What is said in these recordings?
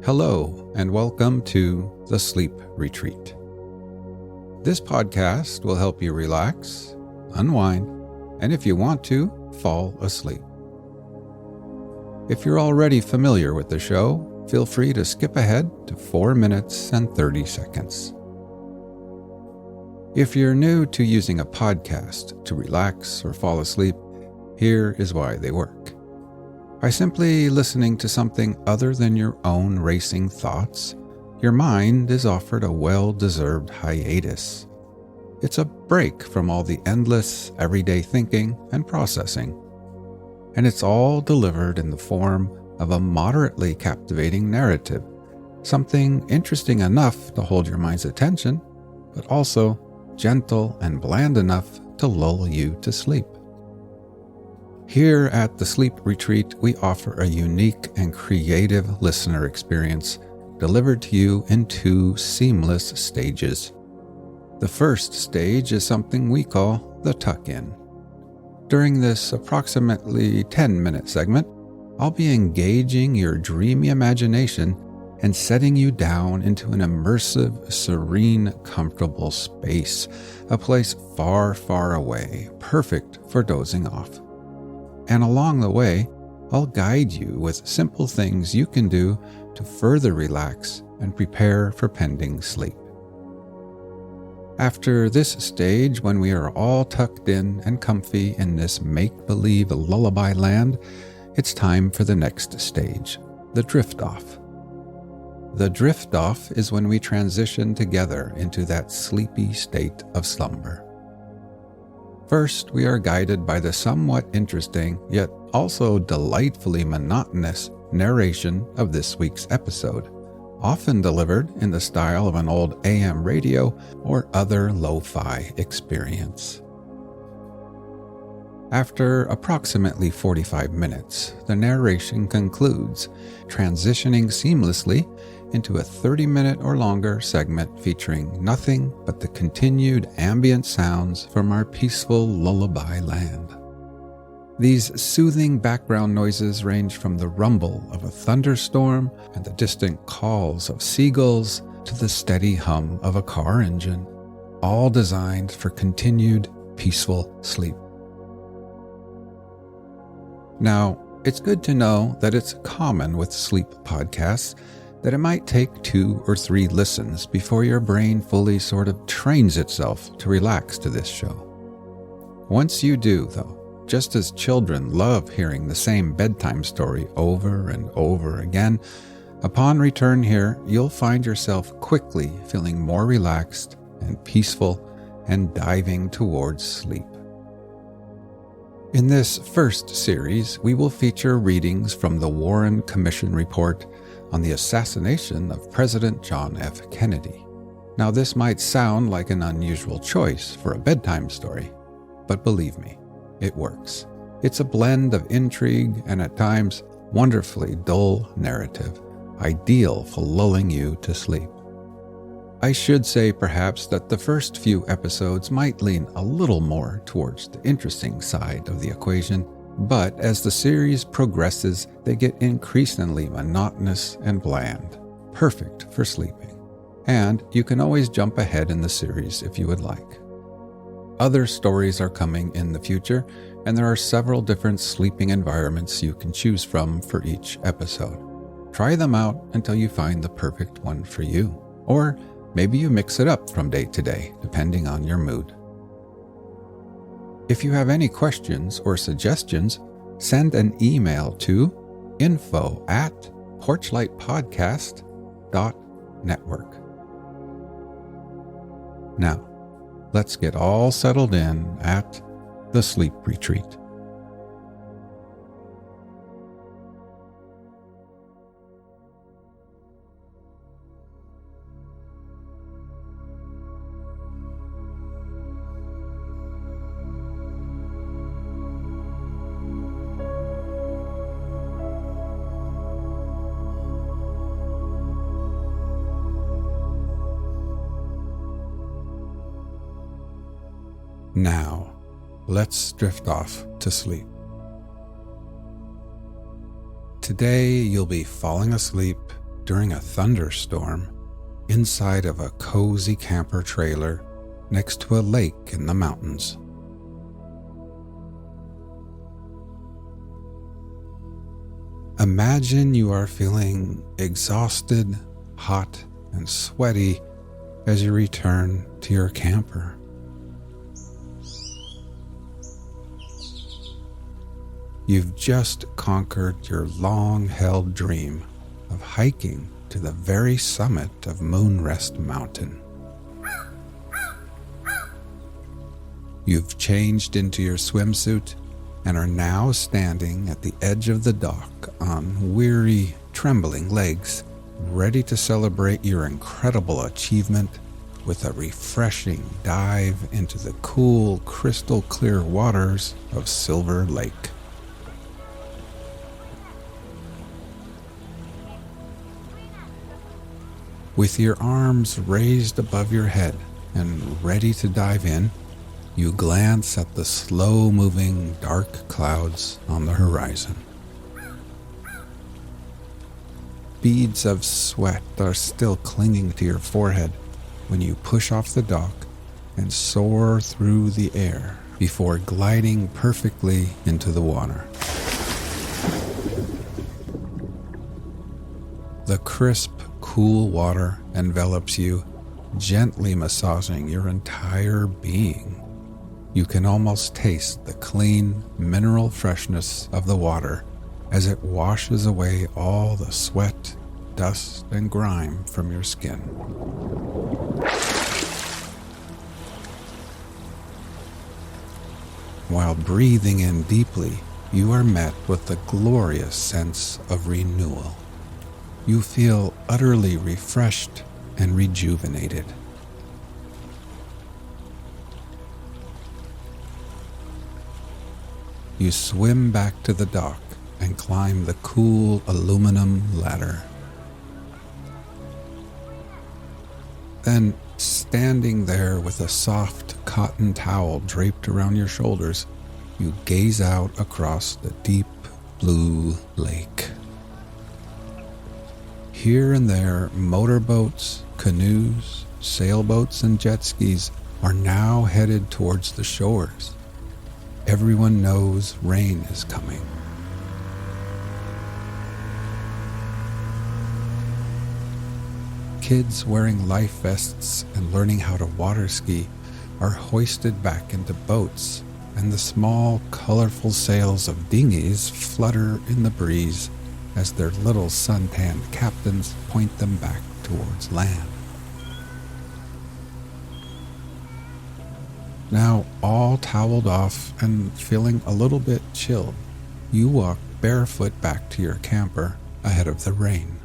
Hello, and welcome to The Sleep Retreat. This podcast will help you relax, unwind, and if you want to, fall asleep. If you're already familiar with the show, feel free to skip ahead to 4 minutes and 30 seconds. If you're new to using a podcast to relax or fall asleep, here is why they work. By simply listening to something other than your own racing thoughts, your mind is offered a well-deserved hiatus. It's a break from all the endless, everyday thinking and processing. And it's all delivered in the form of a moderately captivating narrative, something interesting enough to hold your mind's attention, but also gentle and bland enough to lull you to sleep. Here at the Sleep Retreat, we offer a unique and creative listener experience delivered to you in 2 seamless stages. The first stage is something we call the tuck-in. During this approximately 10-minute segment, I'll be engaging your dreamy imagination and setting you down into an immersive, serene, comfortable space, a place far, far away, perfect for dozing off. And along the way, I'll guide you with simple things you can do to further relax and prepare for pending sleep. After this stage, when we are all tucked in and comfy in this make-believe lullaby land, it's time for the next stage, the drift-off. The drift-off is when we transition together into that sleepy state of slumber. First, we are guided by the somewhat interesting, yet also delightfully monotonous narration of this week's episode, often delivered in the style of an old AM radio or other lo-fi experience. After approximately 45 minutes, the narration concludes, transitioning seamlessly into a 30-minute or longer segment featuring nothing but the continued ambient sounds from our peaceful lullaby land. These soothing background noises range from the rumble of a thunderstorm and the distant calls of seagulls to the steady hum of a car engine, all designed for continued peaceful sleep. Now, it's good to know that it's common with sleep podcasts that it might take 2 or 3 listens before your brain fully sort of trains itself to relax to this show. Once you do, though, just as children love hearing the same bedtime story over and over again, upon return here, you'll find yourself quickly feeling more relaxed and peaceful and diving towards sleep. In this first series, we will feature readings from the Warren Commission report on the assassination of President John F. Kennedy. Now, this might sound like an unusual choice for a bedtime story, but believe me, it works. It's a blend of intrigue and at times wonderfully dull narrative, ideal for lulling you to sleep. I should say perhaps that the first few episodes might lean a little more towards the interesting side of the equation, but as the series progresses, they get increasingly monotonous and bland, perfect for sleeping. And you can always jump ahead in the series if you would like. Other stories are coming in the future, and there are several different sleeping environments you can choose from for each episode. Try them out until you find the perfect one for you, or maybe you mix it up from day to day, depending on your mood. If you have any questions or suggestions, send an email to info@porchlightpodcast.network. Now, let's get all settled in at the Sleep Retreat. Now, let's drift off to sleep. Today, you'll be falling asleep during a thunderstorm inside of a cozy camper trailer next to a lake in the mountains. Imagine you are feeling exhausted, hot, and sweaty as you return to your camper. You've just conquered your long-held dream of hiking to the very summit of Moonrest Mountain. You've changed into your swimsuit and are now standing at the edge of the dock on weary, trembling legs, ready to celebrate your incredible achievement with a refreshing dive into the cool, crystal-clear waters of Silver Lake. With your arms raised above your head and ready to dive in, you glance at the slow-moving dark clouds on the horizon. Beads of sweat are still clinging to your forehead when you push off the dock and soar through the air before gliding perfectly into the water. The crisp, cool water envelops you, gently massaging your entire being. You can almost taste the clean, mineral freshness of the water as it washes away all the sweat, dust, and grime from your skin. While breathing in deeply, you are met with the glorious sense of renewal. You feel utterly refreshed and rejuvenated. You swim back to the dock and climb the cool aluminum ladder. Then, standing there with a soft cotton towel draped around your shoulders, you gaze out across the deep blue lake. Here and there, motorboats, canoes, sailboats, and jet skis are now headed towards the shores. Everyone knows rain is coming. Kids wearing life vests and learning how to water ski are hoisted back into boats, and the small, colorful sails of dinghies flutter in the breeze as their little suntanned captains point them back towards land. Now, all toweled off and feeling a little bit chilled, you walk barefoot back to your camper ahead of the rain.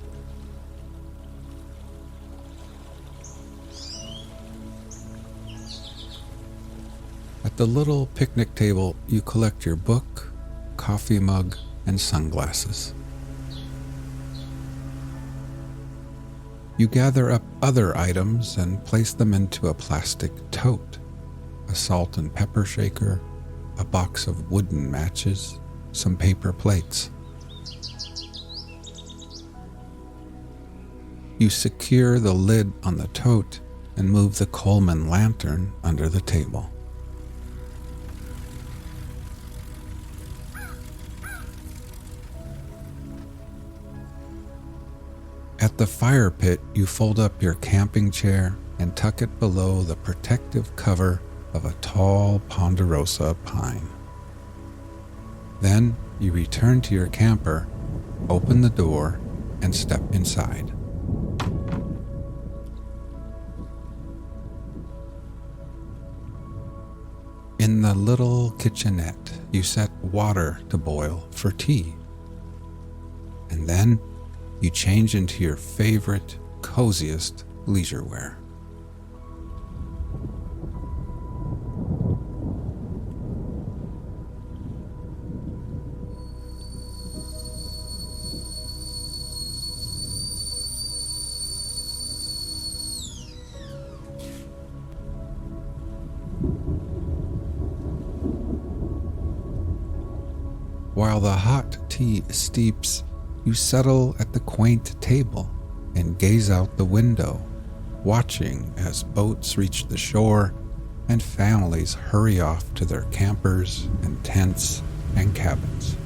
At the little picnic table, you collect your book, coffee mug, and sunglasses. You gather up other items and place them into a plastic tote. A salt and pepper shaker, a box of wooden matches, some paper plates. You secure the lid on the tote and move the Coleman lantern under the table. At the fire pit, you fold up your camping chair and tuck it below the protective cover of a tall ponderosa pine. Then you return to your camper, open the door, and step inside. In the little kitchenette, you set water to boil for tea. And then you change into your favorite, coziest leisure wear. While the hot tea steeps, you settle at the quaint table and gaze out the window, watching as boats reach the shore and families hurry off to their campers and tents and cabins.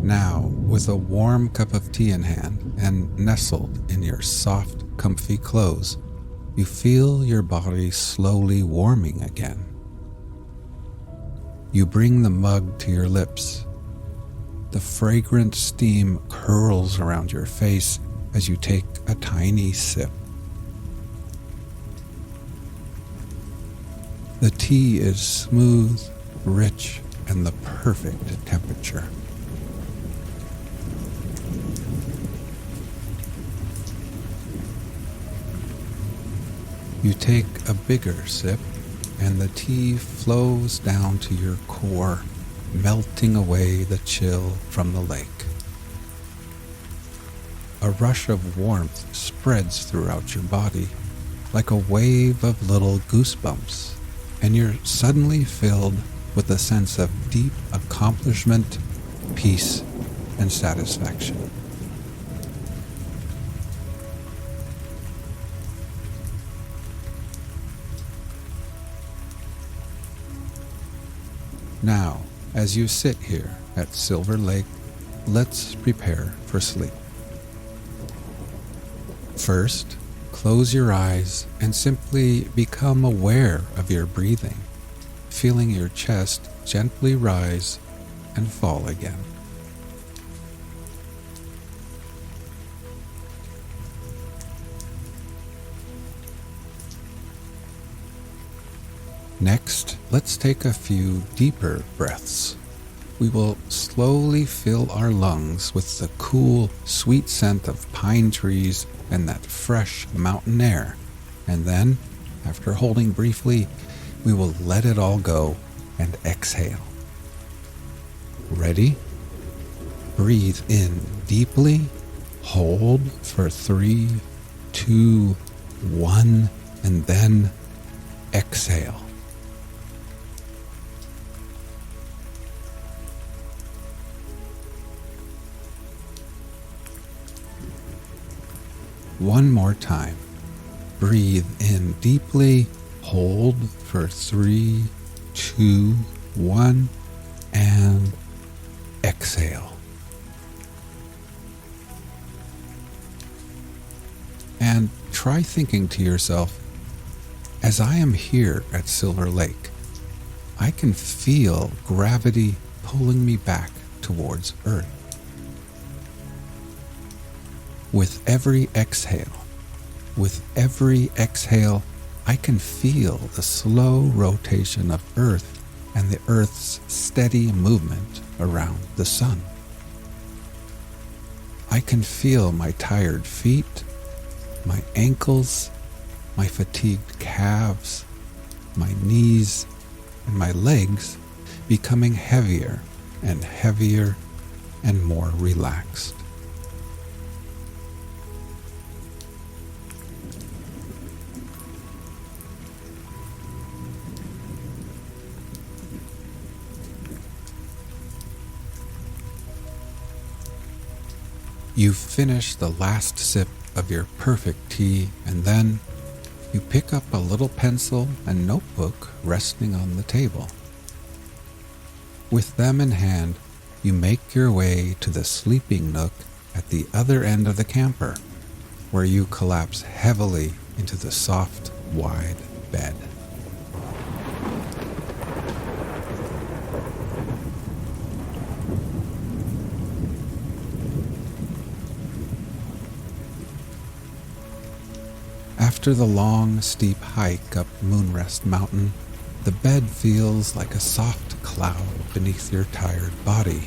Now, with a warm cup of tea in hand and nestled in your soft, comfy clothes, you feel your body slowly warming again. You bring the mug to your lips. The fragrant steam curls around your face as you take a tiny sip. The tea is smooth, rich, and the perfect temperature. You take a bigger sip, and the tea flows down to your core, melting away the chill from the lake. A rush of warmth spreads throughout your body, like a wave of little goosebumps, and you're suddenly filled with a sense of deep accomplishment, peace, and satisfaction. Now, as you sit here at Silver Lake, let's prepare for sleep. First, close your eyes and simply become aware of your breathing, feeling your chest gently rise and fall again. Next, let's take a few deeper breaths. We will slowly fill our lungs with the cool, sweet scent of pine trees and that fresh mountain air. And then, after holding briefly, we will let it all go and exhale. Ready? Breathe in deeply, hold for 3, 2, 1, and then exhale. One more time. Breathe in deeply, hold for 3, 2, 1, and exhale. And try thinking to yourself, as I am here at Silver Lake, I can feel gravity pulling me back towards Earth. With every exhale, I can feel the slow rotation of Earth and the Earth's steady movement around the sun. I can feel my tired feet, my ankles, my fatigued calves, my knees, and my legs becoming heavier and heavier and more relaxed. You finish the last sip of your perfect tea, and then you pick up a little pencil and notebook resting on the table. With them in hand, you make your way to the sleeping nook at the other end of the camper, where you collapse heavily into the soft, wide bed. After the long, steep hike up Moonrest Mountain, the bed feels like a soft cloud beneath your tired body.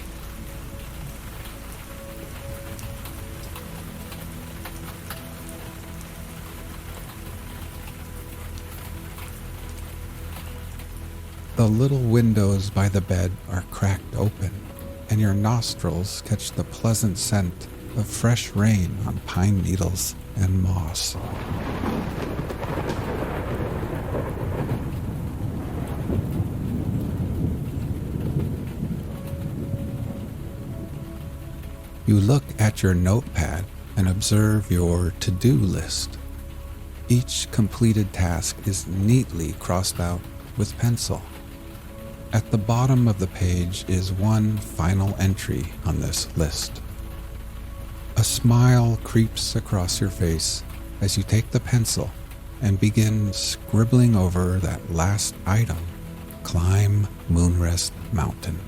The little windows by the bed are cracked open, and your nostrils catch the pleasant scent of fresh rain on pine needles and moss. You look at your notepad and observe your to-do list. Each completed task is neatly crossed out with pencil. At the bottom of the page is one final entry on this list. A smile creeps across your face as you take the pencil and begin scribbling over that last item: climb Moonrest Mountain.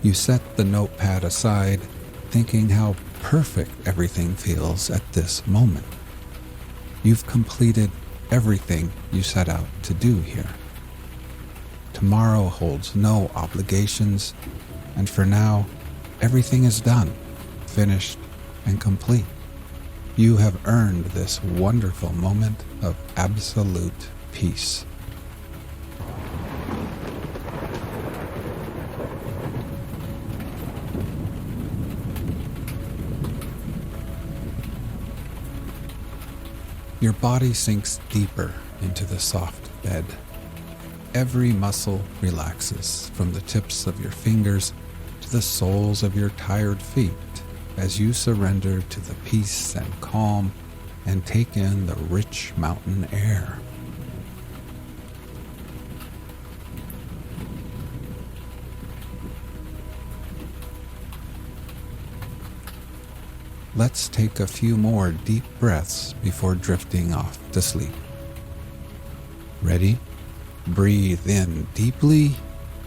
You set the notepad aside, thinking how perfect everything feels at this moment. You've completed everything you set out to do here. Tomorrow holds no obligations, and for now, everything is done, finished, and complete. You have earned this wonderful moment of absolute peace. Your body sinks deeper into the soft bed. Every muscle relaxes from the tips of your fingers to the soles of your tired feet as you surrender to the peace and calm and take in the rich mountain air. Let's take a few more deep breaths before drifting off to sleep. Ready? Breathe in deeply,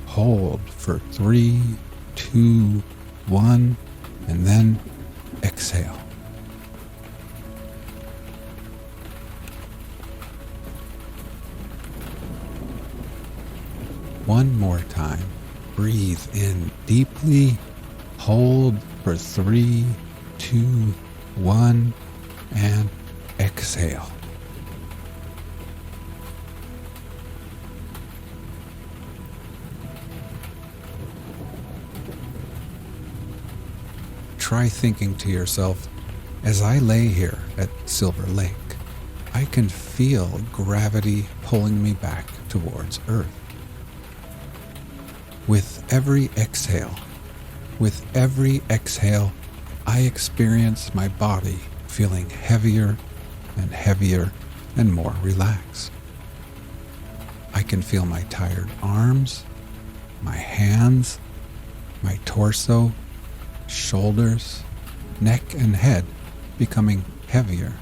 hold for 3, 2, 1, and then exhale. One more time. Breathe in deeply, hold for 3, 2, 1, and exhale. Try thinking to yourself, as I lay here at Silver Lake, I can feel gravity pulling me back towards Earth. With every exhale, I experience my body feeling heavier and heavier and more relaxed. I can feel my tired arms, my hands, my torso, shoulders, neck, and head becoming heavier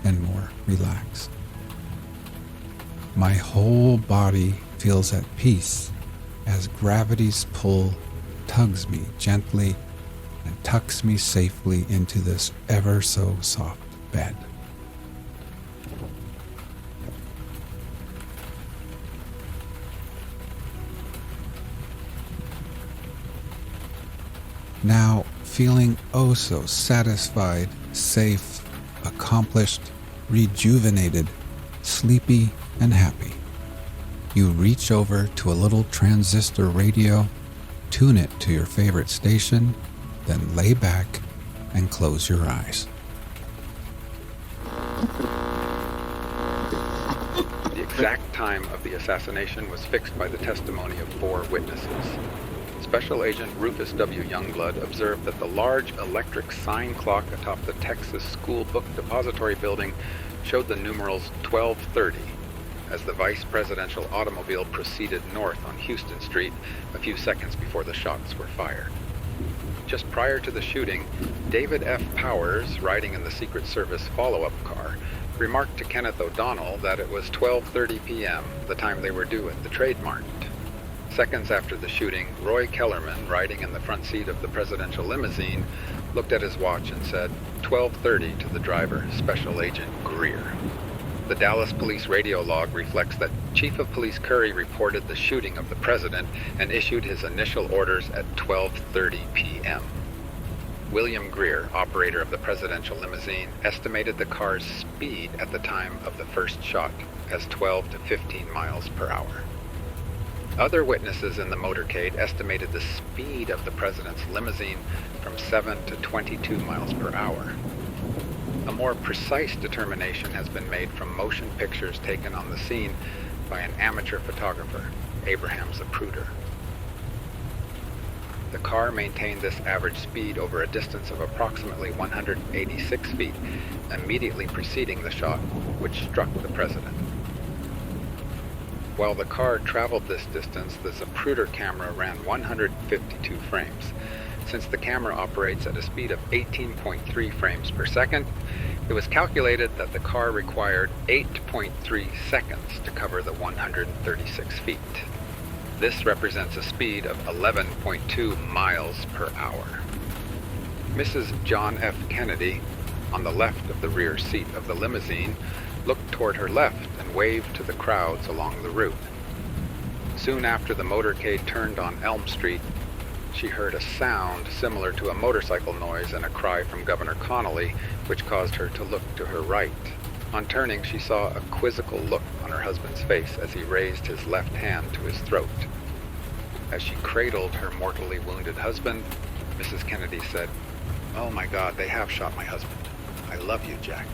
and more relaxed. My whole body feels at peace as gravity's pull tugs me gently and tucks me safely into this ever so soft bed. Now, feeling oh so satisfied, safe, accomplished, rejuvenated, sleepy, and happy, you reach over to a little transistor radio, tune it to your favorite station, then lay back and close your eyes. The exact time of the assassination was fixed by the testimony of 4 witnesses. Special Agent Rufus W. Youngblood observed that the large electric sign clock atop the Texas School Book Depository building showed the numerals 1230 as the vice presidential automobile proceeded north on Houston Street a few seconds before the shots were fired. Just prior to the shooting, David F. Powers, riding in the Secret Service follow-up car, remarked to Kenneth O'Donnell that it was 12:30 p.m., the time they were due at the Trade Mart. Seconds after the shooting, Roy Kellerman, riding in the front seat of the presidential limousine, looked at his watch and said 12:30 to the driver, Special Agent Greer. The Dallas Police radio log reflects that Chief of Police Curry reported the shooting of the president and issued his initial orders at 12:30 p.m. William Greer, operator of the presidential limousine, estimated the car's speed at the time of the first shot as 12 to 15 miles per hour. Other witnesses in the motorcade estimated the speed of the president's limousine from 7 to 22 miles per hour. A more precise determination has been made from motion pictures taken on the scene by an amateur photographer, Abraham Zapruder. The car maintained this average speed over a distance of approximately 186 feet, immediately preceding the shot, which struck the president. While the car traveled this distance, the Zapruder camera ran 152 frames. Since the camera operates at a speed of 18.3 frames per second, it was calculated that the car required 8.3 seconds to cover the 136 feet. This represents a speed of 11.2 miles per hour. Mrs. John F. Kennedy, on the left of the rear seat of the limousine, looked toward her left and waved to the crowds along the route. Soon after the motorcade turned on Elm Street, she heard a sound similar to a motorcycle noise and a cry from Governor Connolly, which caused her to look to her right. On turning, she saw a quizzical look on her husband's face as he raised his left hand to his throat. As she cradled her mortally wounded husband, Mrs. Kennedy said, "Oh my God, they have shot my husband. I love you, Jack."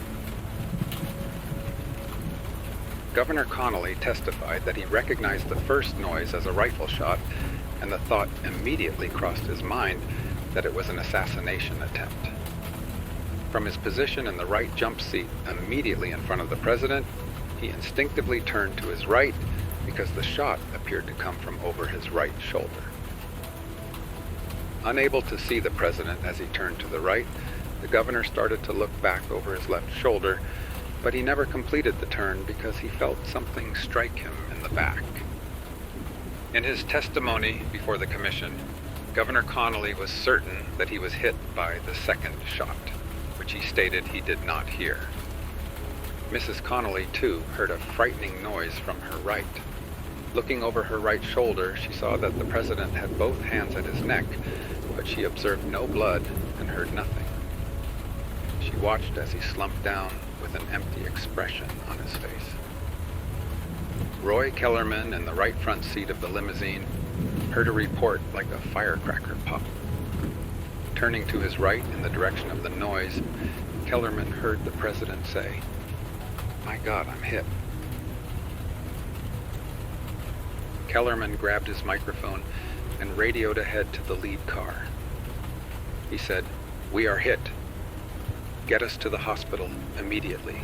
Governor Connolly testified that he recognized the first noise as a rifle shot, and the thought immediately crossed his mind that it was an assassination attempt. From his position in the right jump seat immediately in front of the president, he instinctively turned to his right because the shot appeared to come from over his right shoulder. Unable to see the president as he turned to the right, the governor started to look back over his left shoulder, but he never completed the turn because he felt something strike him in the back. In his testimony before the commission, Governor Connolly was certain that he was hit by the second shot, which he stated he did not hear. Mrs. Connolly, too, heard a frightening noise from her right. Looking over her right shoulder, she saw that the president had both hands at his neck, but she observed no blood and heard nothing. She watched as he slumped down with an empty expression on his face. Roy Kellerman, in the right front seat of the limousine, heard a report like a firecracker pop. Turning to his right in the direction of the noise, Kellerman heard the president say, "My God, I'm hit." Kellerman grabbed his microphone and radioed ahead to the lead car. He said, "We are hit. Get us to the hospital immediately."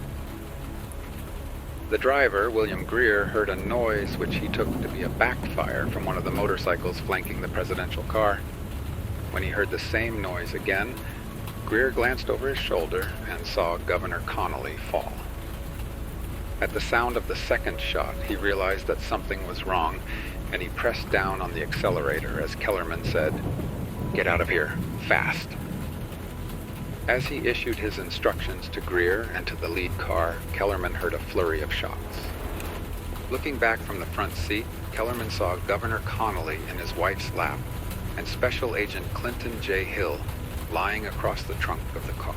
The driver, William Greer, heard a noise which he took to be a backfire from one of the motorcycles flanking the presidential car. When he heard the same noise again, Greer glanced over his shoulder and saw Governor Connolly fall. At the sound of the second shot, he realized that something was wrong, and he pressed down on the accelerator as Kellerman said, "Get out of here, fast." As he issued his instructions to Greer and to the lead car, Kellerman heard a flurry of shots. Looking back from the front seat, Kellerman saw Governor Connolly in his wife's lap and Special Agent Clinton J. Hill lying across the trunk of the car.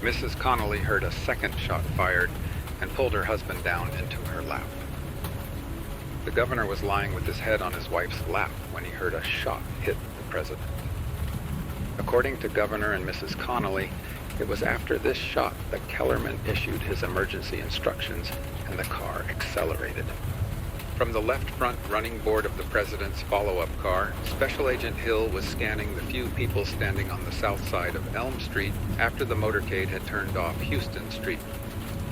Mrs. Connolly heard a second shot fired and pulled her husband down into her lap. The governor was lying with his head on his wife's lap when he heard a shot hit the president. According to Governor and Mrs. Connolly, it was after this shot that Kellerman issued his emergency instructions and the car accelerated. From the left front running board of the president's follow-up car, Special Agent Hill was scanning the few people standing on the south side of Elm Street after the motorcade had turned off Houston Street.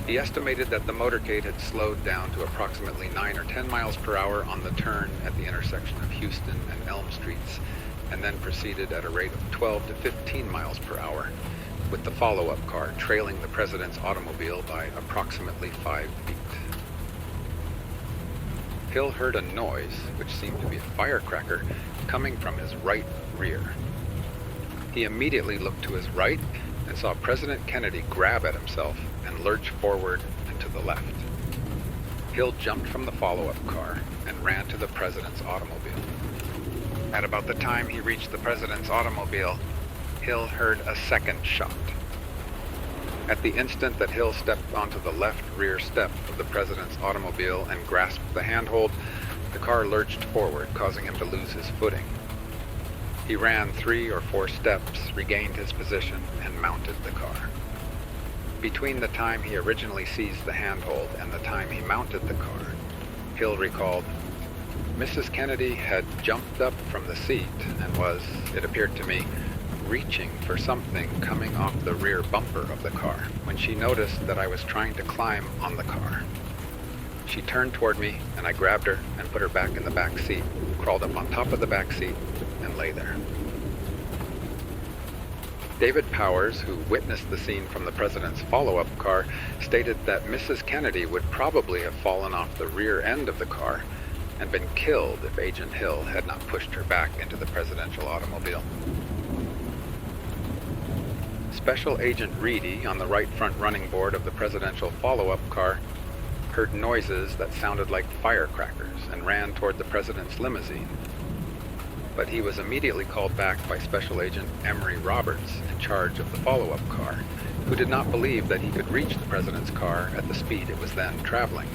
He estimated that the motorcade had slowed down to approximately 9 or 10 miles per hour on the turn at the intersection of Houston and Elm Streets, and then proceeded at a rate of 12 to 15 miles per hour, with the follow-up car trailing the president's automobile by approximately 5 feet. Hill heard a noise, which seemed to be a firecracker, coming from his right rear. He immediately looked to his right and saw President Kennedy grab at himself and lurch forward and to the left. Hill jumped from the follow-up car and ran to the president's automobile. At about the time he reached the president's automobile, Hill heard a second shot. At the instant that Hill stepped onto the left rear step of the president's automobile and grasped the handhold, the car lurched forward, causing him to lose his footing. He ran 3 or 4 steps, regained his position, and mounted the car. Between the time he originally seized the handhold and the time he mounted the car, Hill recalled, Mrs. Kennedy had jumped up from the seat and was, it appeared to me, reaching for something coming off the rear bumper of the car when she noticed that I was trying to climb on the car. She turned toward me, and I grabbed her and put her back in the back seat, crawled up on top of the back seat, and lay there. David Powers, who witnessed the scene from the president's follow-up car, stated that Mrs. Kennedy would probably have fallen off the rear end of the car and been killed if Agent Hill had not pushed her back into the presidential automobile. Special Agent Reedy, on the right front running board of the presidential follow-up car, heard noises that sounded like firecrackers and ran toward the president's limousine. But he was immediately called back by Special Agent Emery Roberts, in charge of the follow-up car, who did not believe that he could reach the president's car at the speed it was then traveling.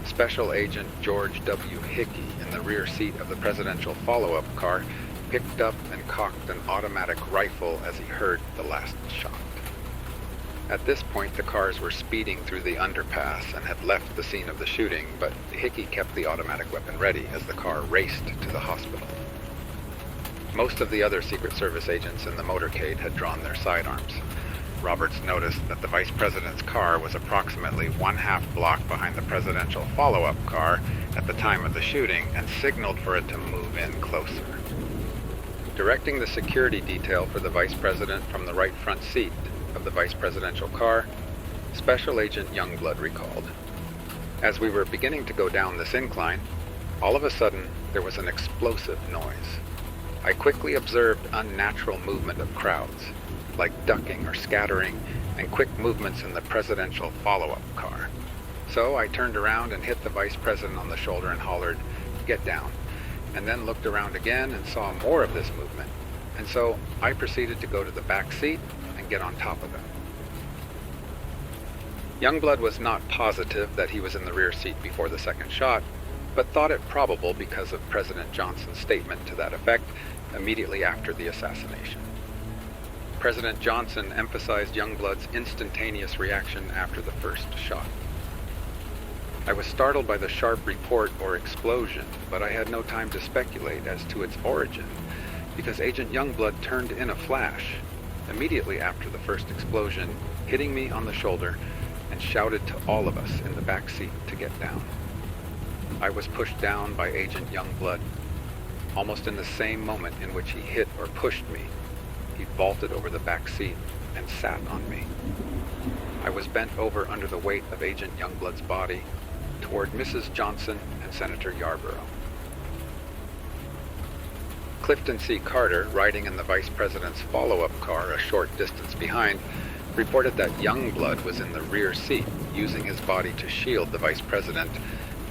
Special Agent George W. Hickey, in the rear seat of the presidential follow-up car, picked up and cocked an automatic rifle as he heard the last shot. At this point, the cars were speeding through the underpass and had left the scene of the shooting, but Hickey kept the automatic weapon ready as the car raced to the hospital. Most of the other Secret Service agents in the motorcade had drawn their sidearms. Roberts noticed that the vice president's car was approximately 1/2 block behind the presidential follow-up car at the time of the shooting and signaled for it to move in closer. Directing the security detail for the vice president from the right front seat of the vice presidential car, Special Agent Youngblood recalled, as we were beginning to go down this incline, all of a sudden there was an explosive noise. I quickly observed unnatural movement of crowds, like ducking or scattering, and quick movements in the presidential follow-up car. So I turned around and hit the vice president on the shoulder and hollered, "Get down," and then looked around again and saw more of this movement. And so I proceeded to go to the back seat and get on top of him. Youngblood was not positive that he was in the rear seat before the second shot, but thought it probable because of President Johnson's statement to that effect immediately after the assassination. President Johnson emphasized Youngblood's instantaneous reaction after the first shot. I was startled by the sharp report or explosion, but I had no time to speculate as to its origin, because Agent Youngblood turned in a flash, immediately after the first explosion, hitting me on the shoulder, and shouted to all of us in the back seat to get down. I was pushed down by Agent Youngblood. Almost in the same moment in which he hit or pushed me, he vaulted over the back seat and sat on me. I was bent over under the weight of Agent Youngblood's body toward Mrs. Johnson and Senator Yarborough. Clifton C. Carter, riding in the Vice President's follow-up car a short distance behind, reported that Youngblood was in the rear seat, using his body to shield the Vice President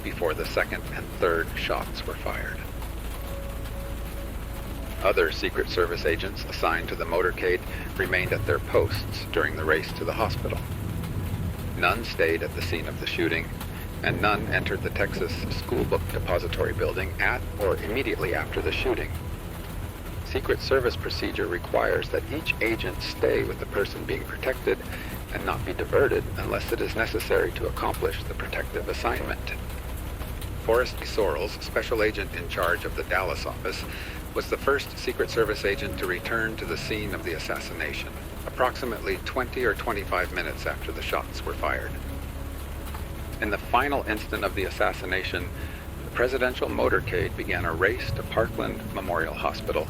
before the second and third shots were fired. Other Secret Service agents assigned to the motorcade remained at their posts during the race to the hospital. None stayed at the scene of the shooting, and none entered the Texas School Book Depository building at or immediately after the shooting. Secret Service procedure requires that each agent stay with the person being protected and not be diverted unless it is necessary to accomplish the protective assignment. Forrest Sorrells, special agent in charge of the Dallas office, was the first Secret Service agent to return to the scene of the assassination, approximately 20 or 25 minutes after the shots were fired. In the final instant of the assassination, the presidential motorcade began a race to Parkland Memorial Hospital,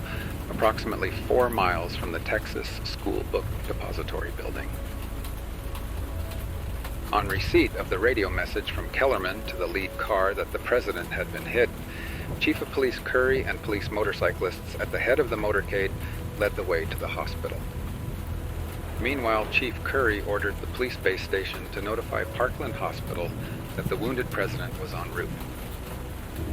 approximately 4 miles from the Texas School Book Depository building. On receipt of the radio message from Kellerman to the lead car that the president had been hit, Chief of Police Curry and police motorcyclists at the head of the motorcade led the way to the hospital. Meanwhile, Chief Curry ordered the police base station to notify Parkland Hospital that the wounded president was en route.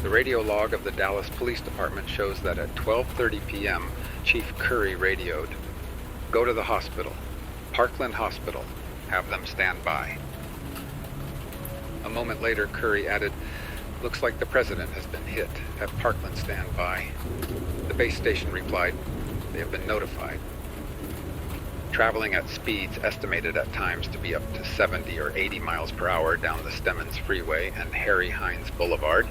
The radio log of the Dallas Police Department shows that at 12:30 p.m., Chief Curry radioed, "Go to the hospital. Parkland Hospital. Have them stand by." A moment later, Curry added, "Looks like the president has been hit. Have Parkland stand by." The base station replied, "They have been notified." Traveling at speeds estimated at times to be up to 70 or 80 miles per hour down the Stemmons Freeway and Harry Hines Boulevard,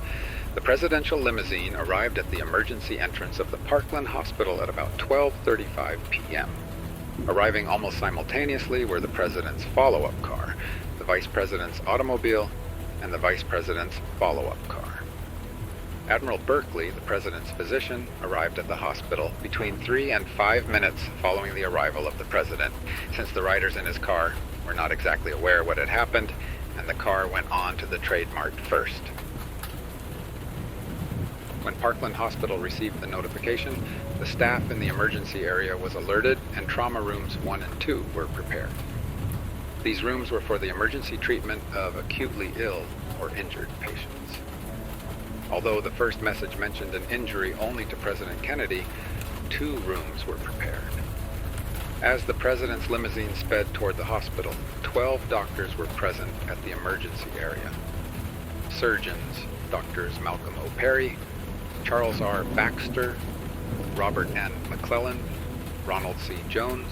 the presidential limousine arrived at the emergency entrance of the Parkland Hospital at about 12:35 p.m. Arriving almost simultaneously were the president's follow-up car, the vice president's automobile, and the vice president's follow-up car. Admiral Berkeley, the president's physician, arrived at the hospital between 3 and 5 minutes following the arrival of the president, since the riders in his car were not exactly aware what had happened, and the car went on to the Trade Mart first. When Parkland Hospital received the notification, the staff in the emergency area was alerted, and trauma rooms 1 and 2 were prepared. These rooms were for the emergency treatment of acutely ill or injured patients. Although the first message mentioned an injury only to President Kennedy, 2 rooms were prepared. As the president's limousine sped toward the hospital, 12 doctors were present at the emergency area. Surgeons, Drs. Malcolm O. Perry, Charles R. Baxter, Robert N. McClellan, Ronald C. Jones,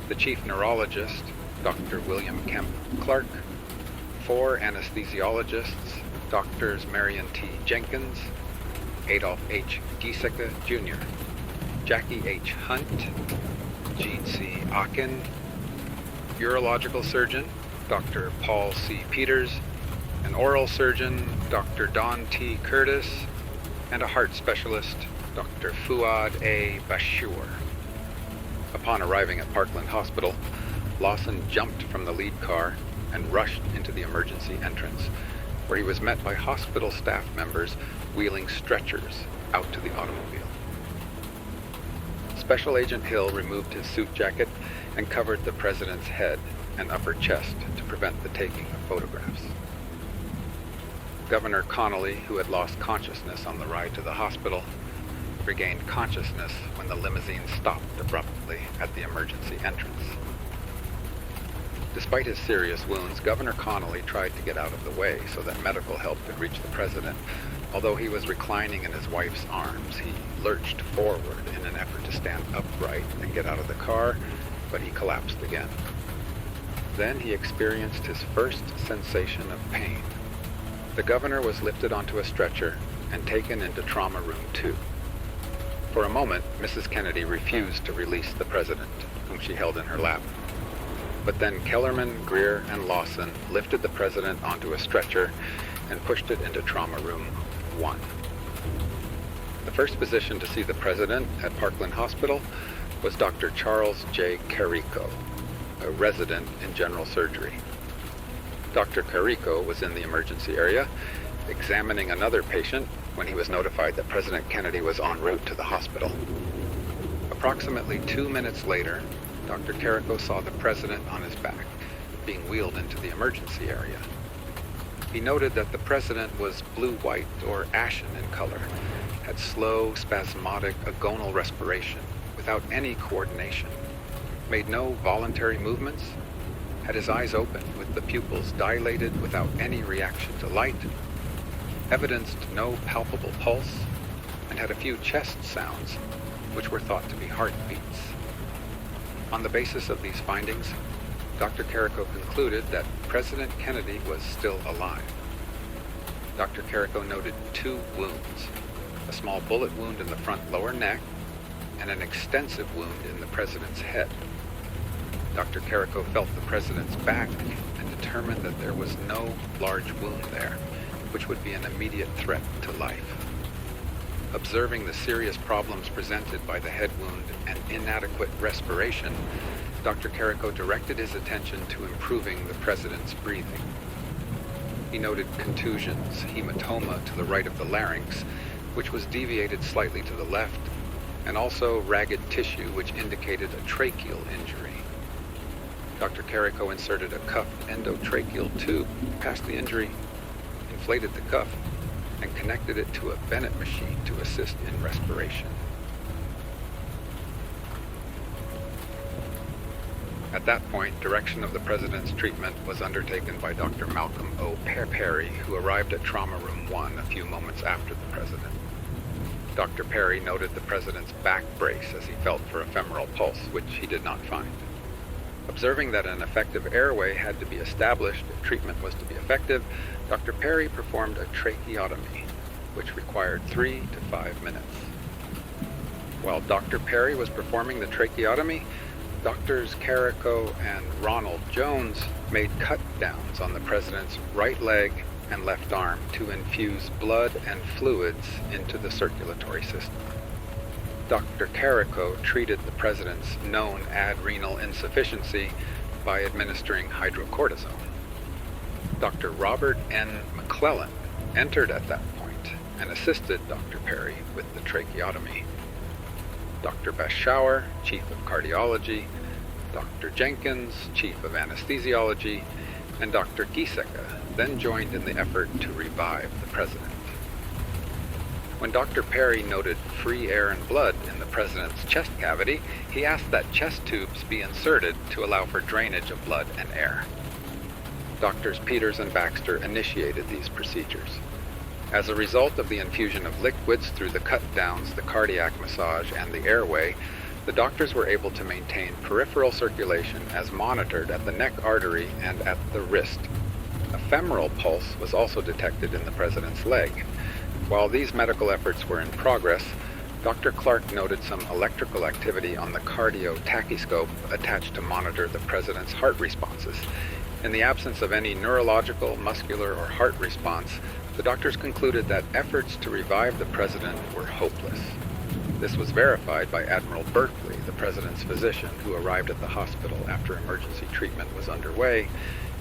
the chief neurologist, Dr. William Kemp Clark, 4 anesthesiologists, Drs. Marion T. Jenkins, Adolph H. Giesecke, Jr., Jackie H. Hunt, Gene C. Akin, urological surgeon, Dr. Paul C. Peters, an oral surgeon, Dr. Don T. Curtis, and a heart specialist, Dr. Fuad A. Bashur. Upon arriving at Parkland Hospital, Lawson jumped from the lead car and rushed into the emergency entrance, where he was met by hospital staff members wheeling stretchers out to the automobile. Special Agent Hill removed his suit jacket and covered the president's head and upper chest to prevent the taking of photographs. Governor Connolly, who had lost consciousness on the ride to the hospital, regained consciousness when the limousine stopped abruptly at the emergency entrance. Despite his serious wounds, Governor Connolly tried to get out of the way so that medical help could reach the president. Although he was reclining in his wife's arms, he lurched forward in an effort to stand upright and get out of the car, but he collapsed again. Then he experienced his first sensation of pain. The governor was lifted onto a stretcher and taken into Trauma Room 2. For a moment, Mrs. Kennedy refused to release the president, whom she held in her lap. But then Kellerman, Greer, and Lawson lifted the president onto a stretcher and pushed it into Trauma Room 1. The first physician to see the president at Parkland Hospital was Dr. Charles J. Carrico, a resident in general surgery. Dr. Carrico was in the emergency area, examining another patient when he was notified that President Kennedy was en route to the hospital. Approximately 2 minutes later, Dr. Carrico saw the president on his back, being wheeled into the emergency area. He noted that the president was blue-white or ashen in color, had slow, spasmodic, agonal respiration without any coordination, made no voluntary movements, had his eyes open with the pupils dilated without any reaction to light, evidenced no palpable pulse, and had a few chest sounds, which were thought to be heartbeats. On the basis of these findings, Dr. Carrico concluded that President Kennedy was still alive. Dr. Carrico noted 2 wounds, a small bullet wound in the front lower neck and an extensive wound in the president's head. Dr. Carrico felt the president's back and determined that there was no large wound there, which would be an immediate threat to life. Observing the serious problems presented by the head wound and inadequate respiration, Dr. Carrico directed his attention to improving the president's breathing. He noted contusions, hematoma to the right of the larynx, which was deviated slightly to the left, and also ragged tissue which indicated a tracheal injury. Dr. Carrico inserted a cuffed endotracheal tube past the injury, inflated the cuff, and connected it to a Bennett machine to assist in respiration. At that point, direction of the President's treatment was undertaken by Dr. Malcolm O. Perry, who arrived at Trauma Room 1 a few moments after the President. Dr. Perry noted the President's back brace as he felt for a femoral pulse, which he did not find. Observing that an effective airway had to be established if treatment was to be effective, Dr. Perry performed a tracheotomy, which required 3 to 5 minutes. While Dr. Perry was performing the tracheotomy, Doctors Carrico and Ronald Jones made cut downs on the President's right leg and left arm to infuse blood and fluids into the circulatory system. Dr. Carrico treated the President's known adrenal insufficiency by administering hydrocortisone. Dr. Robert N. McClellan entered at that point and assisted Dr. Perry with the tracheotomy. Dr. Bashauer, Chief of Cardiology, Dr. Jenkins, Chief of Anesthesiology, and Dr. Giesecke then joined in the effort to revive the President. When Dr. Perry noted free air and blood in the President's chest cavity, he asked that chest tubes be inserted to allow for drainage of blood and air. Doctors Peters and Baxter initiated these procedures. As a result of the infusion of liquids through the cut-downs, the cardiac massage, and the airway, the doctors were able to maintain peripheral circulation as monitored at the neck artery and at the wrist. A femoral pulse was also detected in the President's leg. While these medical efforts were in progress, Dr. Clark noted some electrical activity on the cardiotachyscope attached to monitor the President's heart responses. In the absence of any neurological, muscular, or heart response, the doctors concluded that efforts to revive the President were hopeless. This was verified by Admiral Berkeley, the President's physician, who arrived at the hospital after emergency treatment was underway,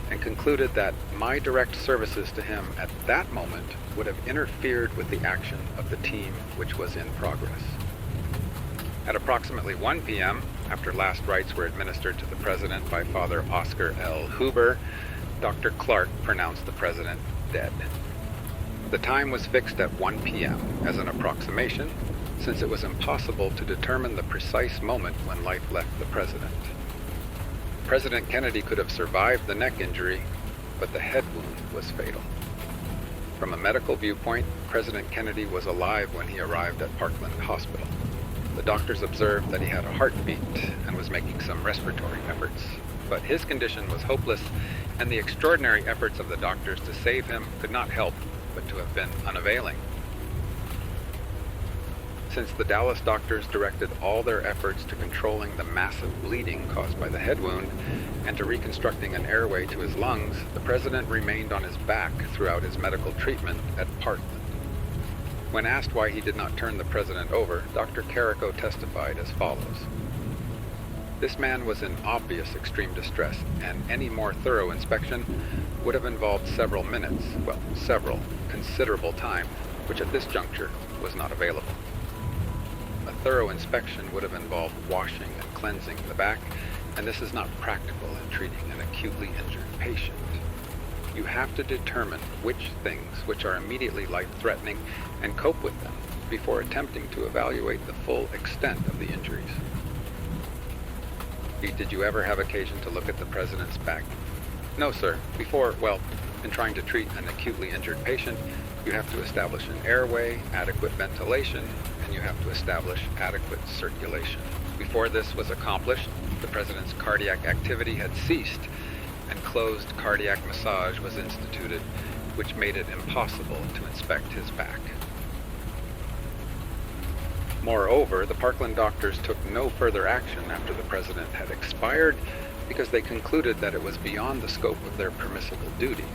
and concluded that my direct services to him at that moment would have interfered with the action of the team which was in progress. At approximately 1 p.m., after last rites were administered to the President by Father Oscar L. Huber, Dr. Clark pronounced the President dead. The time was fixed at 1 p.m. as an approximation, since it was impossible to determine the precise moment when life left the President. President Kennedy could have survived the neck injury, but the head wound was fatal. From a medical viewpoint, President Kennedy was alive when he arrived at Parkland Hospital. The doctors observed that he had a heartbeat and was making some respiratory efforts, but his condition was hopeless, and the extraordinary efforts of the doctors to save him could not help but to have been unavailing. Since the Dallas doctors directed all their efforts to controlling the massive bleeding caused by the head wound and to reconstructing an airway to his lungs, the President remained on his back throughout his medical treatment at Parkland. When asked why he did not turn the President over, Dr. Carrico testified as follows. This man was in obvious extreme distress, and any more thorough inspection would have involved several minutes, considerable time, which at this juncture was not available. A thorough inspection would have involved washing and cleansing the back, and this is not practical in treating an acutely injured patient. You have to determine which things which are immediately life-threatening and cope with them before attempting to evaluate the full extent of the injuries. Did you ever have occasion to look at the President's back? No, sir. In trying to treat an acutely injured patient, you have to establish an airway, adequate ventilation, and you have to establish adequate circulation. Before this was accomplished, the President's cardiac activity had ceased, and closed cardiac massage was instituted, which made it impossible to inspect his back. Moreover, the Parkland doctors took no further action after the President had expired because they concluded that it was beyond the scope of their permissible duties.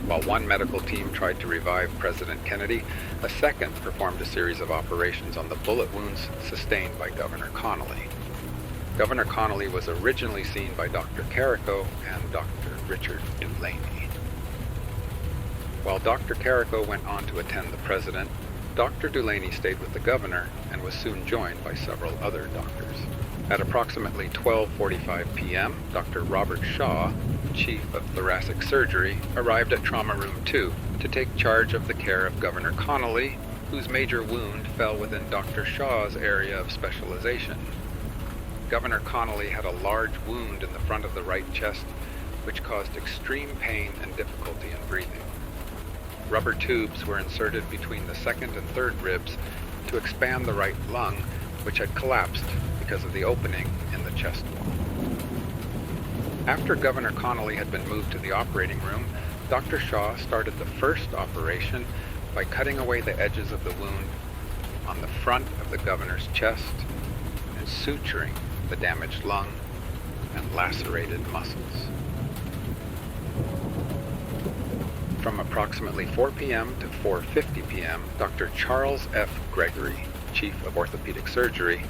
While one medical team tried to revive President Kennedy, a second performed a series of operations on the bullet wounds sustained by Governor Connolly. Governor Connolly was originally seen by Dr. Carrico and Dr. Richard Dulaney. While Dr. Carrico went on to attend the President, Dr. Dulaney stayed with the governor and was soon joined by several other doctors. At approximately 12:45 p.m., Dr. Robert Shaw, Chief of Thoracic Surgery, arrived at Trauma Room 2 to take charge of the care of Governor Connolly, whose major wound fell within Dr. Shaw's area of specialization. Governor Connolly had a large wound in the front of the right chest, which caused extreme pain and difficulty in breathing. Rubber tubes were inserted between the second and third ribs to expand the right lung, which had collapsed because of the opening in the chest wall. After Governor Connolly had been moved to the operating room, Dr. Shaw started the first operation by cutting away the edges of the wound on the front of the governor's chest and suturing the damaged lung and lacerated muscles. From approximately 4 p.m. to 4:50 p.m., Dr. Charles F. Gregory, Chief of Orthopedic Surgery,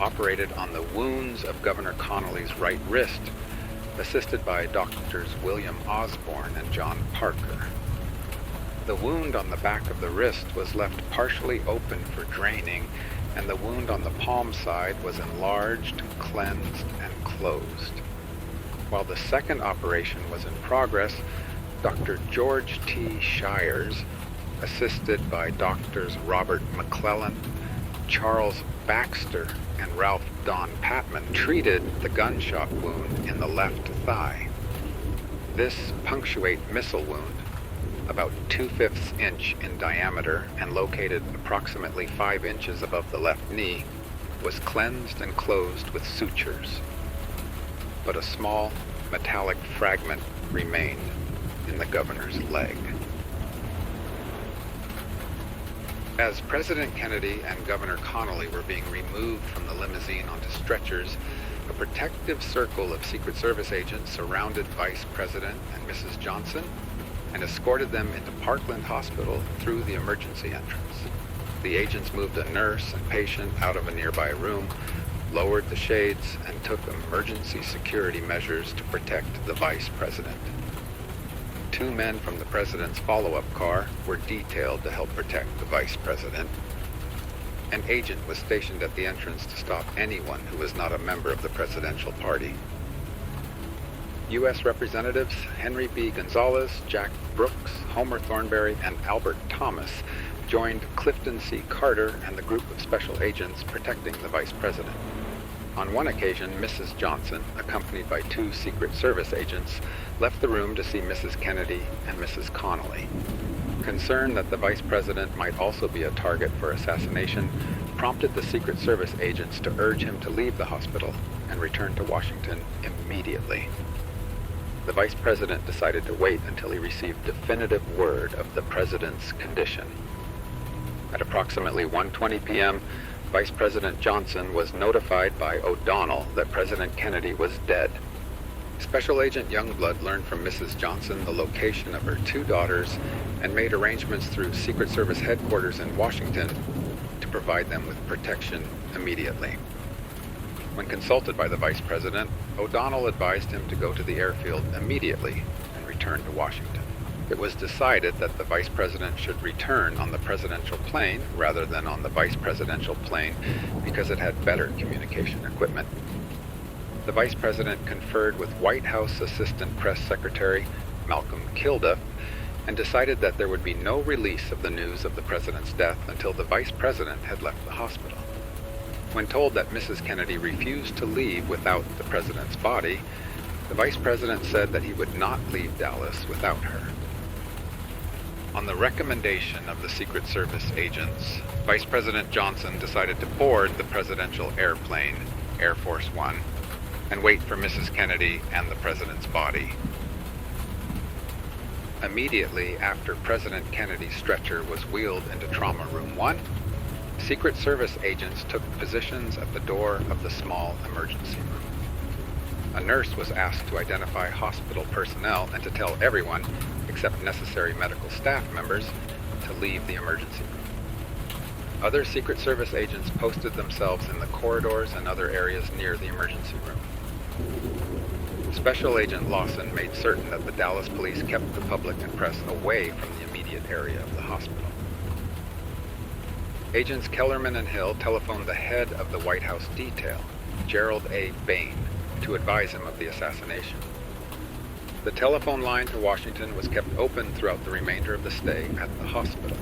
operated on the wounds of Governor Connolly's right wrist, assisted by Doctors William Osborne and John Parker. The wound on the back of the wrist was left partially open for draining, and the wound on the palm side was enlarged, cleansed, and closed. While the second operation was in progress, Dr. George T. Shires, assisted by Doctors Robert McClellan, Charles Baxter, and Ralph Don Patman, treated the gunshot wound in the left thigh. This punctuate missile wound, about 2/5 inch in diameter and located approximately 5 inches above the left knee, was cleansed and closed with sutures. But a small metallic fragment remained in the governor's leg. As President Kennedy and Governor Connolly were being removed from the limousine onto stretchers, a protective circle of Secret Service agents surrounded Vice President and Mrs. Johnson and escorted them into Parkland Hospital through the emergency entrance. The agents moved a nurse and patient out of a nearby room, lowered the shades, and took emergency security measures to protect the Vice President. 2 men from the President's follow-up car were detailed to help protect the Vice President. An agent was stationed at the entrance to stop anyone who was not a member of the presidential party. U.S. Representatives Henry B. Gonzalez, Jack Brooks, Homer Thornberry, and Albert Thomas joined Clifton C. Carter and the group of special agents protecting the Vice President. On one occasion, Mrs. Johnson, accompanied by 2 Secret Service agents, left the room to see Mrs. Kennedy and Mrs. Connolly. Concern that the Vice President might also be a target for assassination prompted the Secret Service agents to urge him to leave the hospital and return to Washington immediately. The Vice President decided to wait until he received definitive word of the President's condition. At approximately 1:20 p.m., Vice President Johnson was notified by O'Donnell that President Kennedy was dead. Special Agent Youngblood learned from Mrs. Johnson the location of her 2 daughters and made arrangements through Secret Service headquarters in Washington to provide them with protection immediately. When consulted by the Vice President, O'Donnell advised him to go to the airfield immediately and return to Washington. It was decided that the Vice President should return on the presidential plane rather than on the Vice Presidential plane because it had better communication equipment. The Vice President conferred with White House Assistant Press Secretary Malcolm Kilduff and decided that there would be no release of the news of the President's death until the Vice President had left the hospital. When told that Mrs. Kennedy refused to leave without the President's body, the Vice President said that he would not leave Dallas without her. On the recommendation of the Secret Service agents, Vice President Johnson decided to board the presidential airplane, Air Force One, and wait for Mrs. Kennedy and the President's body. Immediately after President Kennedy's stretcher was wheeled into Trauma Room 1, Secret Service agents took positions at the door of the small emergency room. A nurse was asked to identify hospital personnel and to tell everyone, except necessary medical staff members, to leave the emergency room. Other Secret Service agents posted themselves in the corridors and other areas near the emergency room. Special Agent Lawson made certain that the Dallas police kept the public and press away from the immediate area of the hospital. Agents Kellerman and Hill telephoned the head of the White House detail, Gerald A. Bain, to advise him of the assassination. The telephone line to Washington was kept open throughout the remainder of the stay at the hospital.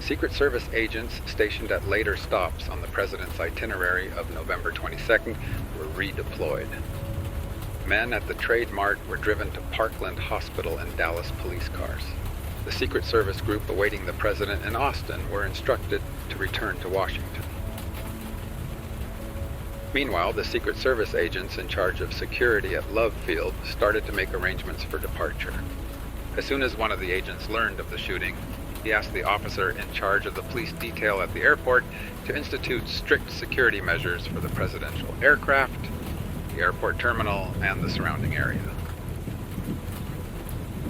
Secret Service agents stationed at later stops on the President's itinerary of November 22nd were redeployed. Men at the Trade Mart were driven to Parkland Hospital in Dallas police cars. The Secret Service group awaiting the President in Austin were instructed to return to Washington. Meanwhile, the Secret Service agents in charge of security at Love Field started to make arrangements for departure. As soon as one of the agents learned of the shooting, he asked the officer in charge of the police detail at the airport to institute strict security measures for the presidential aircraft, the airport terminal, and the surrounding area.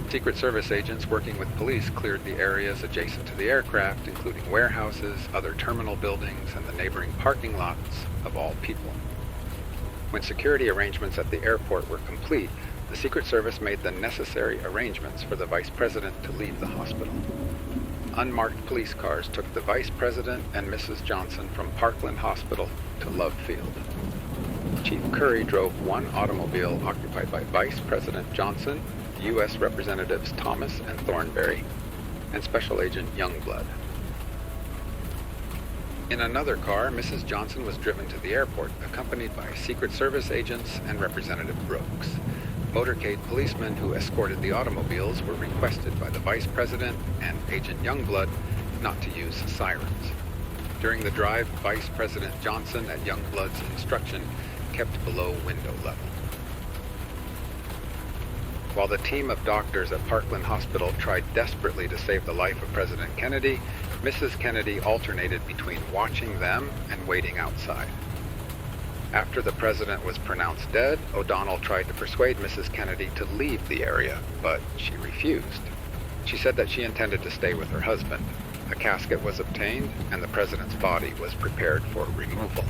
Secret Service agents working with police cleared the areas adjacent to the aircraft, including warehouses, other terminal buildings, and the neighboring parking lots of all people. When security arrangements at the airport were complete, the Secret Service made the necessary arrangements for the Vice President to leave the hospital. Unmarked police cars took the Vice President and Mrs. Johnson from Parkland Hospital to Love Field. Chief Curry drove one automobile occupied by Vice President Johnson, U.S. Representatives Thomas and Thornberry, and Special Agent Youngblood. In another car, Mrs. Johnson was driven to the airport, accompanied by Secret Service agents and Representative Brooks. Motorcade policemen who escorted the automobiles were requested by the Vice President and Agent Youngblood not to use sirens. During the drive, Vice President Johnson, at Youngblood's instruction, kept below window level. While the team of doctors at Parkland Hospital tried desperately to save the life of President Kennedy, Mrs. Kennedy alternated between watching them and waiting outside. After the president was pronounced dead, O'Donnell tried to persuade Mrs. Kennedy to leave the area, but she refused. She said that she intended to stay with her husband. A casket was obtained, and the president's body was prepared for removal.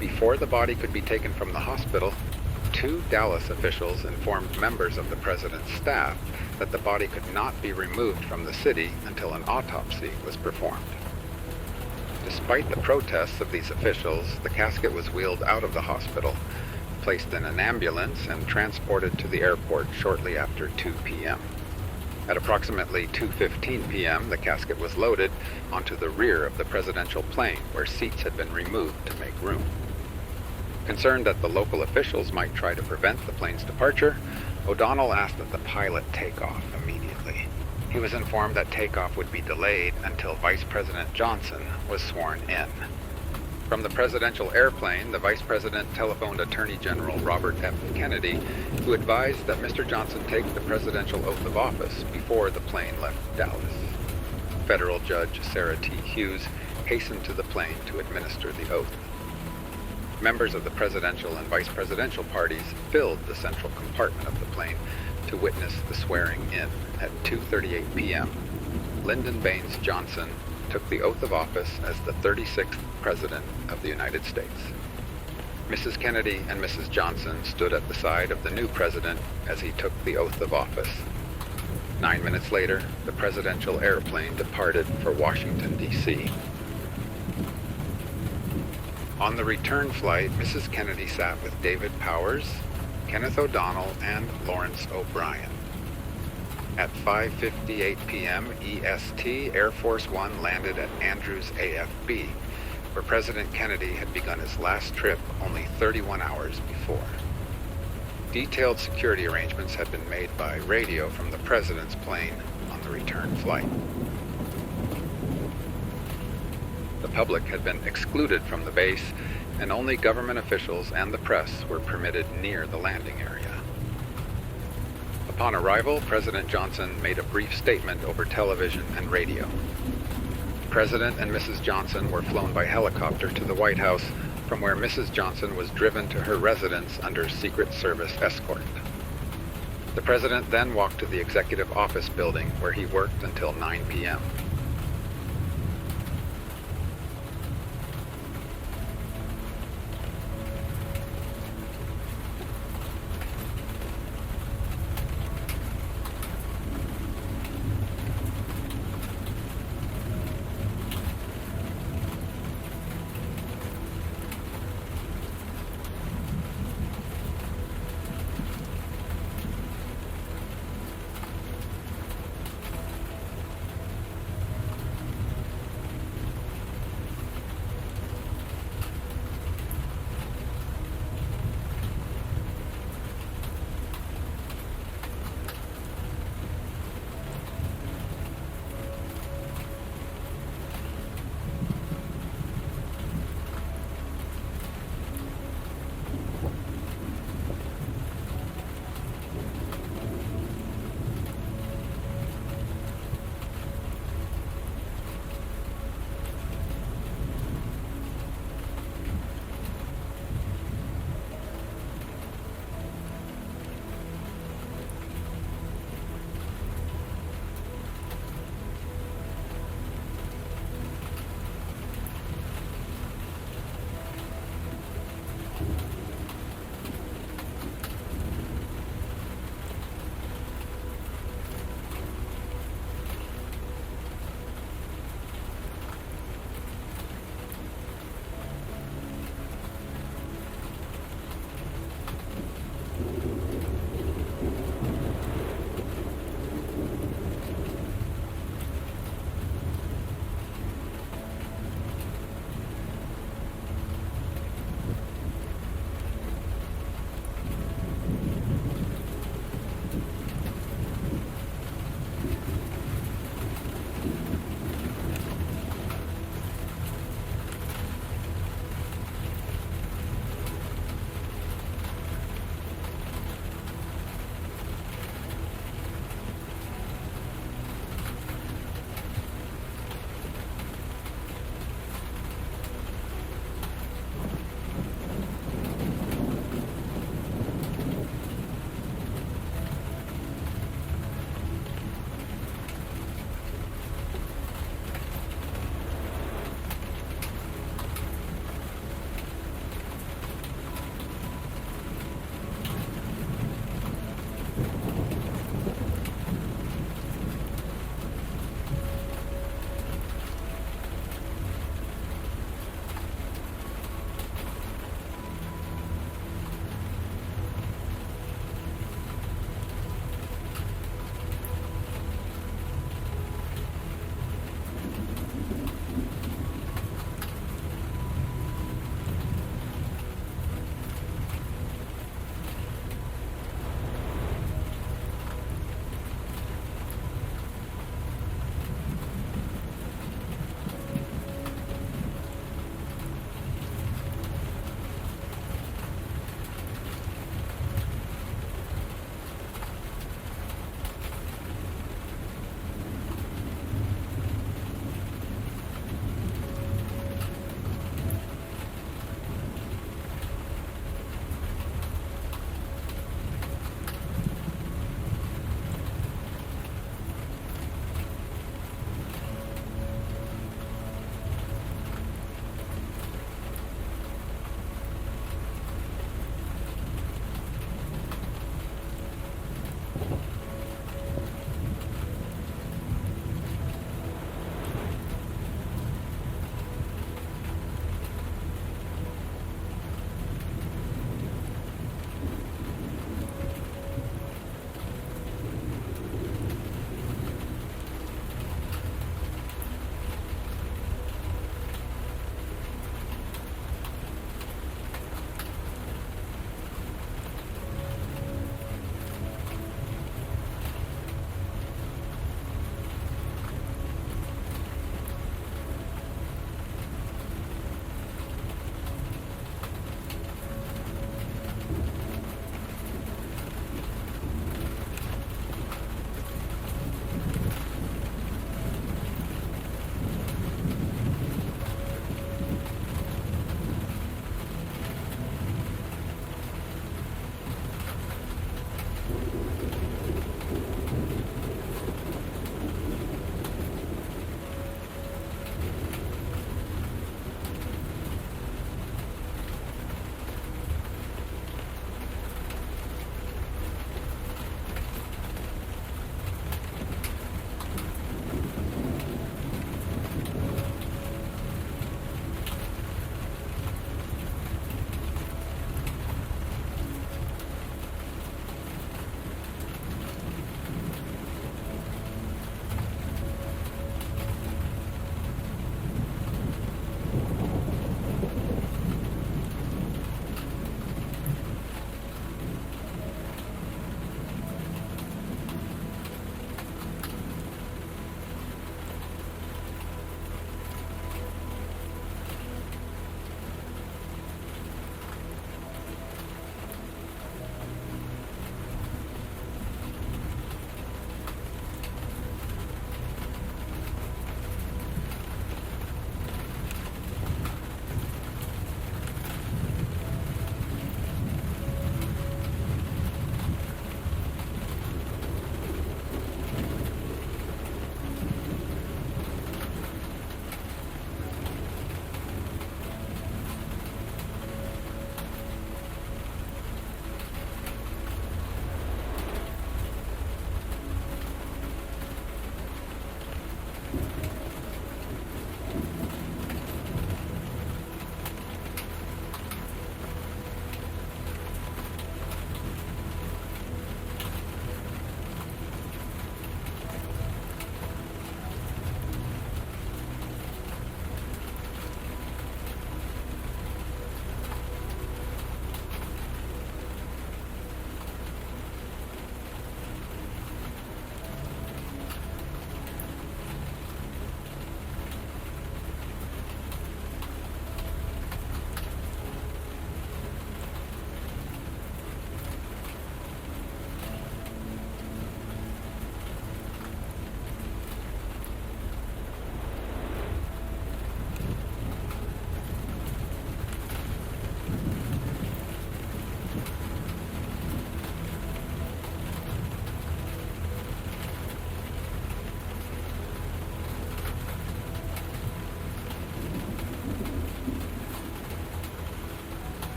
Before the body could be taken from the hospital, 2 Dallas officials informed members of the president's staff that the body could not be removed from the city until an autopsy was performed. Despite the protests of these officials, the casket was wheeled out of the hospital, placed in an ambulance, and transported to the airport shortly after 2 p.m. At approximately 2:15 p.m., the casket was loaded onto the rear of the presidential plane, where seats had been removed to make room. Concerned that the local officials might try to prevent the plane's departure, O'Donnell asked that the pilot take off immediately. He was informed that takeoff would be delayed until Vice President Johnson was sworn in. From the presidential airplane, the Vice President telephoned Attorney General Robert F. Kennedy, who advised that Mr. Johnson take the presidential oath of office before the plane left Dallas. Federal Judge Sarah T. Hughes hastened to the plane to administer the oath. Members of the presidential and vice presidential parties filled the central compartment of the plane to witness the swearing in. At 2:38 p.m., Lyndon B. Johnson took the oath of office as the 36th President of the United States. Mrs. Kennedy and Mrs. Johnson stood at the side of the new president as he took the oath of office. 9 minutes later, the presidential airplane departed for Washington, D.C. On the return flight, Mrs. Kennedy sat with David Powers, Kenneth O'Donnell, and Lawrence O'Brien. At 5:58 p.m. EST, Air Force One landed at Andrews AFB, where President Kennedy had begun his last trip only 31 hours before. Detailed security arrangements had been made by radio from the president's plane on the return flight. The public had been excluded from the base, and only government officials and the press were permitted near the landing area. Upon arrival, President Johnson made a brief statement over television and radio. President and Mrs. Johnson were flown by helicopter to the White House, from where Mrs. Johnson was driven to her residence under Secret Service escort. The president then walked to the executive office building, where he worked until 9 p.m.